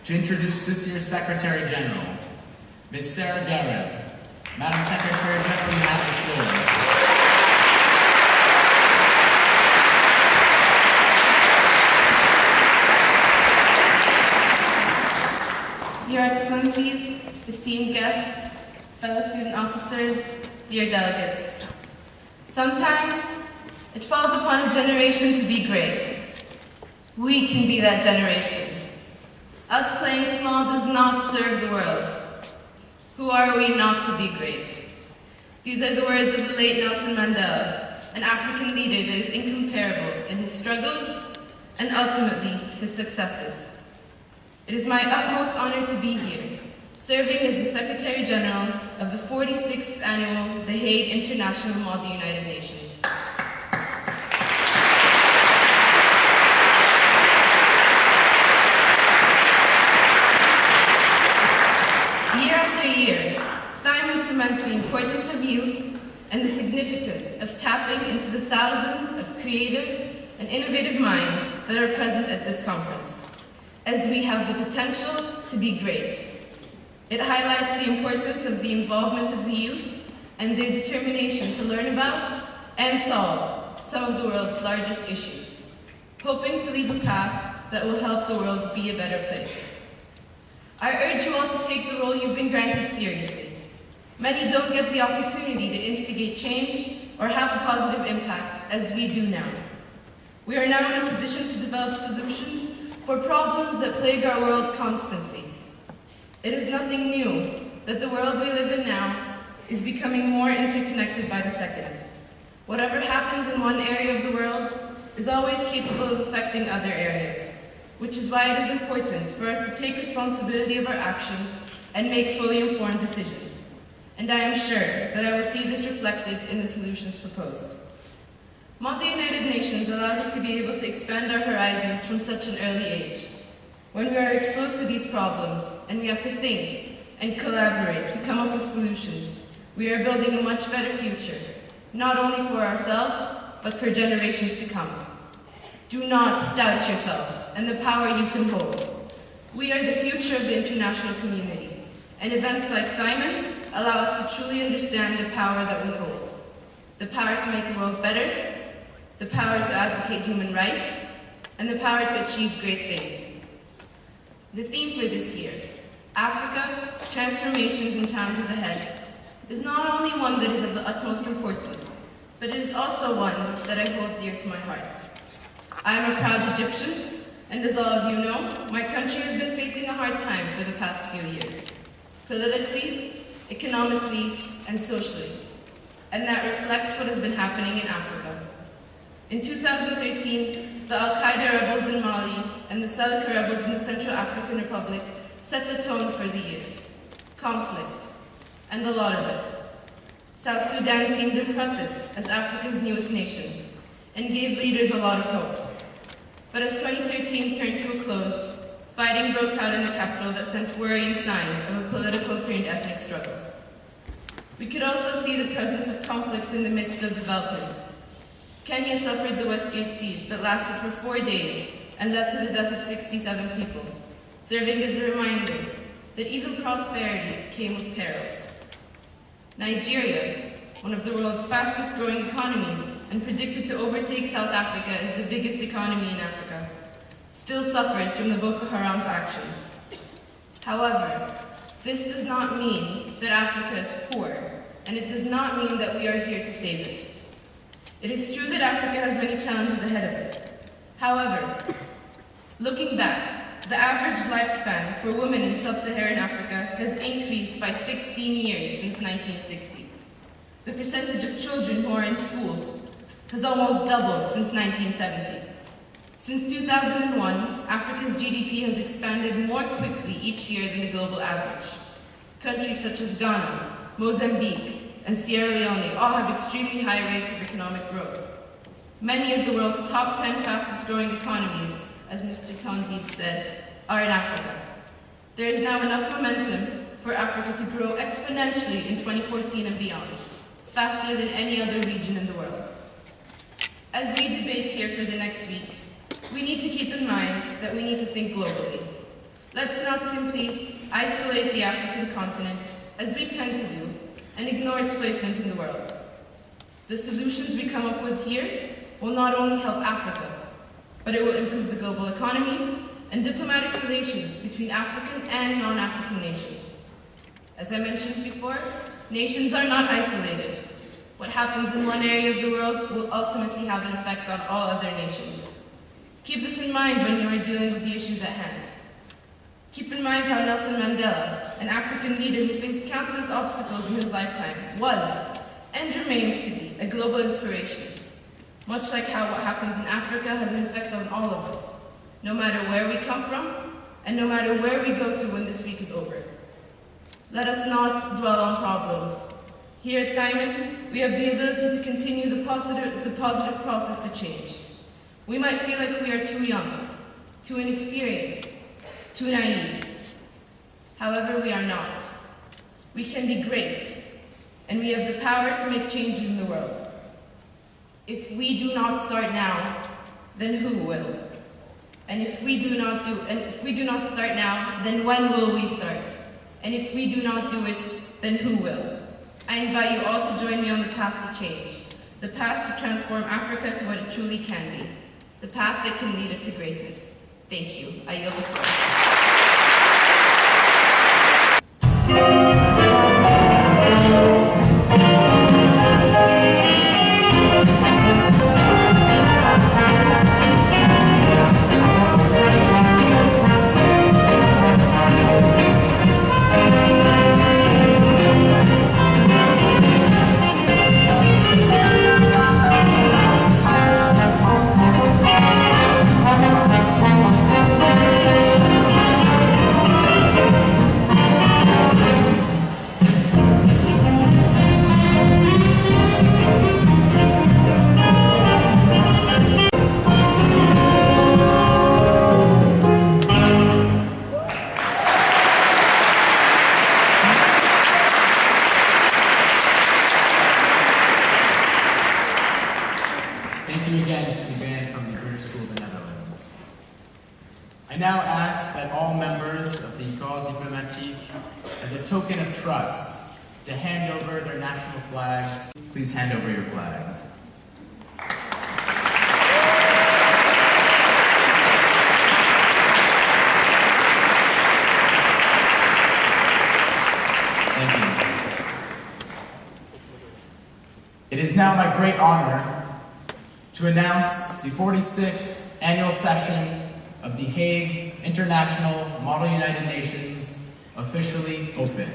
to introduce this year's Secretary General, Ms. Sarah Garrett. Madam Secretary General, you have the floor. Your Excellencies, esteemed guests, fellow student officers, dear delegates. Sometimes it falls upon a generation to be great. We can be that generation. Us playing small does not serve the world. Who are we not to be great? These are the words of the late Nelson Mandela, an African leader that is incomparable in his struggles and ultimately his successes. It is my utmost honor to be here, serving as the Secretary General of the 46th Annual The Hague International Mall of the United Nations. Year after year, THIMUN cements the importance of youth and the significance of tapping into the thousands of creative and innovative minds that are present at this conference, as we have the potential to be great. It highlights the importance of the involvement of the youth and their determination to learn about and solve some of the world's largest issues, hoping to lead the path that will help the world be a better place. I urge you all to take the role you've been granted seriously. Many don't get the opportunity to instigate change or have a positive impact as we do now. We are now in a position to develop solutions for problems that plague our world constantly. It is nothing new that the world we live in now is becoming more interconnected by the second. Whatever happens in one area of the world is always capable of affecting other areas, which is why it is important for us to take responsibility of our actions and make fully informed decisions. And I am sure that I will see this reflected in the solutions proposed. Mall United Nations allows us to be able to expand our horizons from such an early age. When we are exposed to these problems and we have to think and collaborate to come up with solutions, we are building a much better future, not only for ourselves, but for generations to come. Do not doubt yourselves and the power you can hold. We are the future of the international community, and events like THIMUN allow us to truly understand the power that we hold. The power to make the world better, the power to advocate human rights, and the power to achieve great things. The theme for this year, Africa, Transformations and Challenges Ahead, is not only one that is of the utmost importance, but it is also one that I hold dear to my heart. I am a proud Egyptian, and as all of you know, my country has been facing a hard time for the past few years, politically, economically, and socially, and that reflects what has been happening in Africa. In 2013, the Al-Qaeda rebels in Mali and the Seleka rebels in the Central African Republic set the tone for the year. Conflict, and a lot of it. South Sudan seemed impressive as Africa's newest nation, and gave leaders a lot of hope. But as 2013 turned to a close, fighting broke out in the capital that sent worrying signs of a political turned ethnic struggle. We could also see the presence of conflict in the midst of development. Kenya suffered the Westgate siege that lasted for 4 days and led to the death of 67 people, serving as a reminder that even prosperity came with perils. Nigeria, one of the world's fastest growing economies and predicted to overtake South Africa as the biggest economy in Africa, still suffers from the Boko Haram's actions. However, this does not mean that Africa is poor, and it does not mean that we are here to save it. It is true that Africa has many challenges ahead of it. However, looking back, the average lifespan for women in sub-Saharan Africa has increased by 16 years since 1960. The percentage of children who are in school has almost doubled since 1970. Since 2001, Africa's GDP has expanded more quickly each year than the global average. Countries such as Ghana, Mozambique, and Sierra Leone all have extremely high rates of economic growth. Many of the world's top 10 fastest growing economies, as Mr. Tondid said, are in Africa. There is now enough momentum for Africa to grow exponentially in 2014 and beyond, faster than any other region in the world. As we debate here for the next week, we need to keep in mind that we need to think globally. Let's not simply isolate the African continent, as we tend to do, and ignore its placement in the world. The solutions we come up with here will not only help Africa, but it will improve the global economy and diplomatic relations between African and non-African nations. As I mentioned before, nations are not isolated. What happens in one area of the world will ultimately have an effect on all other nations. Keep this in mind when you are dealing with the issues at hand. Keep in mind how Nelson Mandela, an African leader who faced countless obstacles in his lifetime, was, and remains to be, a global inspiration. Much like how what happens in Africa has an effect on all of us, no matter where we come from, and no matter where we go to when this week is over. Let us not dwell on problems. Here at THIMUN, we have the ability to continue the positive process to change. We might feel like we are too young, too inexperienced, too naive. However, we are not. We can be great, and we have the power to make changes in the world. If we do not start now, then who will? And if we do not start now, then when will we start? And if we do not do it, then who will? I invite you all to join me on the path to change, the path to transform Africa to what it truly can be, the path that can lead it to greatness. Thank you. I yield the floor. Thank you again to the band from the British School of the Netherlands. I now ask that all members of the École Diplomatique, as a token of trust, to hand over their national flags. Please hand over your flags. Thank you. It is now my great honor to announce the 46th annual session of the Hague International Model United Nations officially open.